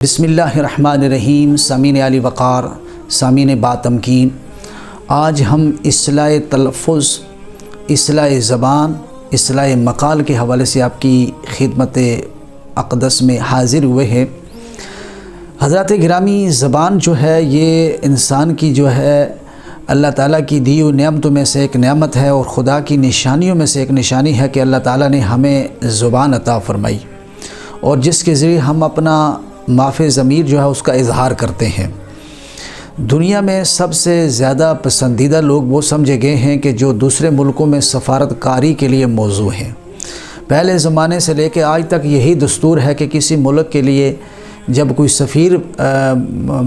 بسم اللہ الرحمن الرحیم۔ سامعین علی وقار، سامعین با تمکین، آج ہم اصلاح تلفظ، اصلاح زبان، اصلاح مقال کے حوالے سے آپ کی خدمت اقدس میں حاضر ہوئے ہیں۔ حضرات گرامی، زبان جو ہے یہ انسان کی جو ہے اللہ تعالیٰ کی دی ہوئی نعمتوں میں سے ایک نعمت ہے، اور خدا کی نشانیوں میں سے ایک نشانی ہے کہ اللہ تعالیٰ نے ہمیں زبان عطا فرمائی، اور جس کے ذریعے ہم اپنا معافِ ضمیر جو ہے اس کا اظہار کرتے ہیں۔ دنیا میں سب سے زیادہ پسندیدہ لوگ وہ سمجھے گئے ہیں کہ جو دوسرے ملکوں میں سفارت کاری کے لیے موزوں ہیں۔ پہلے زمانے سے لے کے آج تک یہی دستور ہے کہ کسی ملک کے لیے جب کوئی سفیر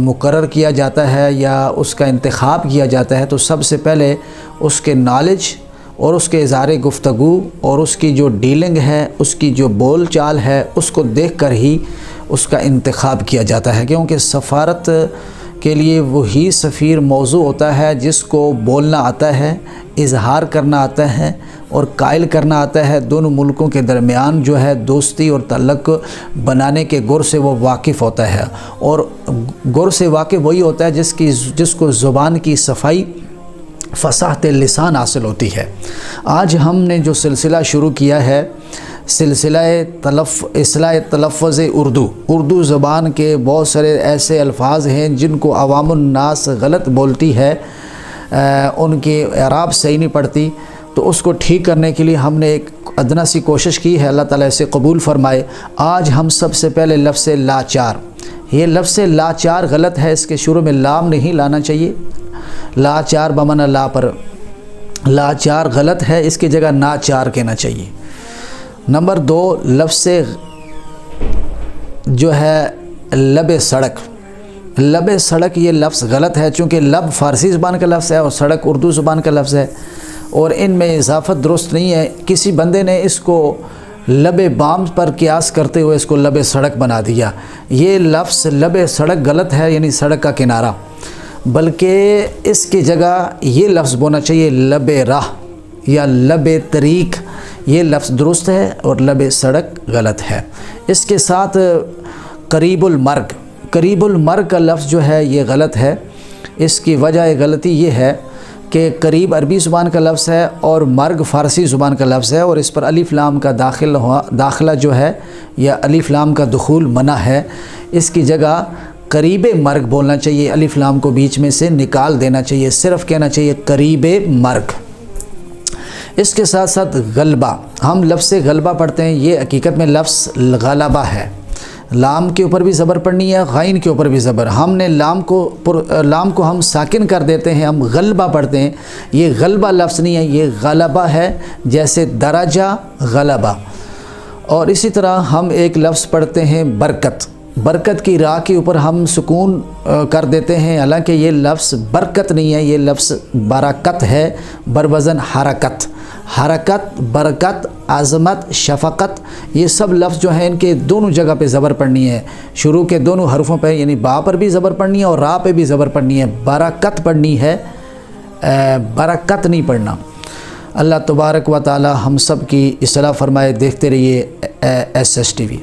مقرر کیا جاتا ہے یا اس کا انتخاب کیا جاتا ہے تو سب سے پہلے اس کے نالج اور اس کے اظہار گفتگو اور اس کی جو ڈیلنگ ہے، اس کی جو بول چال ہے، اس کو دیکھ کر ہی اس کا انتخاب کیا جاتا ہے، کیونکہ سفارت کے لیے وہی سفیر موزوں ہوتا ہے جس کو بولنا آتا ہے، اظہار کرنا آتا ہے اور قائل کرنا آتا ہے۔ دونوں ملکوں کے درمیان جو ہے دوستی اور تعلق بنانے کے گر سے وہ واقف ہوتا ہے، اور گر سے واقف وہی ہوتا ہے جس کو زبان کی صفائی، فصاحت لسان حاصل ہوتی ہے۔ آج ہم نے جو سلسلہ شروع کیا ہے، سلسلہ اصلاح تلفظ اردو زبان کے بہت سارے ایسے الفاظ ہیں جن کو عوام الناس غلط بولتی ہے، ان کی اعراب صحیح نہیں پڑتی، تو اس کو ٹھیک کرنے کے لیے ہم نے ایک ادنا سی کوشش کی ہے، اللہ تعالیٰ اسے قبول فرمائے۔ آج ہم سب سے پہلے لفظ لاچار، یہ لفظ لاچار غلط ہے، اس کے شروع میں لام نہیں لانا چاہیے، لاچار بمعنی لا پر، لاچار غلط ہے، اس کی جگہ ناچار کہنا چاہیے۔ نمبر 2، لفظ جو ہے لب سڑک، لب سڑک یہ لفظ غلط ہے، چونکہ لب فارسی زبان کا لفظ ہے اور سڑک اردو زبان کا لفظ ہے، اور ان میں اضافت درست نہیں ہے۔ کسی بندے نے اس کو لب بام پر قیاس کرتے ہوئے اس کو لب سڑک بنا دیا۔ یہ لفظ لب سڑک غلط ہے، یعنی سڑک کا کنارہ، بلکہ اس کی جگہ یہ لفظ بولنا چاہیے لب راہ یا لب طریق، یہ لفظ درست ہے اور لب سڑک غلط ہے۔ اس کے ساتھ قریب المرگ، قریب المرگ کا لفظ جو ہے یہ غلط ہے۔ اس کی وجہ غلطی یہ ہے کہ قریب عربی زبان کا لفظ ہے اور مرگ فارسی زبان کا لفظ ہے، اور اس پر الف لام کا داخلہ جو ہے یا الف لام کا دخول منع ہے۔ اس کی جگہ قریب مرگ بولنا چاہیے، الف لام کو بیچ میں سے نکال دینا چاہیے، صرف کہنا چاہیے قریب مرگ۔ اس کے ساتھ ساتھ غلبہ، ہم لفظ غلبہ پڑھتے ہیں، یہ حقیقت میں لفظ غلبہ ہے۔ لام کے اوپر بھی زبر پڑنی ہے، غین کے اوپر بھی زبر، ہم نے لام کو ہم ساکن کر دیتے ہیں، ہم غلبہ پڑھتے ہیں۔ یہ غلبہ لفظ نہیں ہے، یہ غلبہ ہے، جیسے درجہ غلبہ۔ اور اسی طرح ہم ایک لفظ پڑھتے ہیں برکت، برکت کی راہ کے اوپر ہم سکون کر دیتے ہیں، حالانکہ یہ لفظ برکت نہیں ہے، یہ لفظ برکت ہے، بروزن حرکت۔ حرکت، برکت، عظمت، شفقت، یہ سب لفظ جو ہیں ان کے دونوں جگہ پہ زبر پڑنی ہے، شروع کے دونوں حرفوں پہ، یعنی با پر بھی زبر پڑنی ہے اور را پہ بھی زبر پڑنی ہے، برکت پڑنی ہے، برکت نہیں پڑھنا۔ اللہ تبارک و تعالی ہم سب کی اصلاح فرمائے۔ دیکھتے رہیے SSTV۔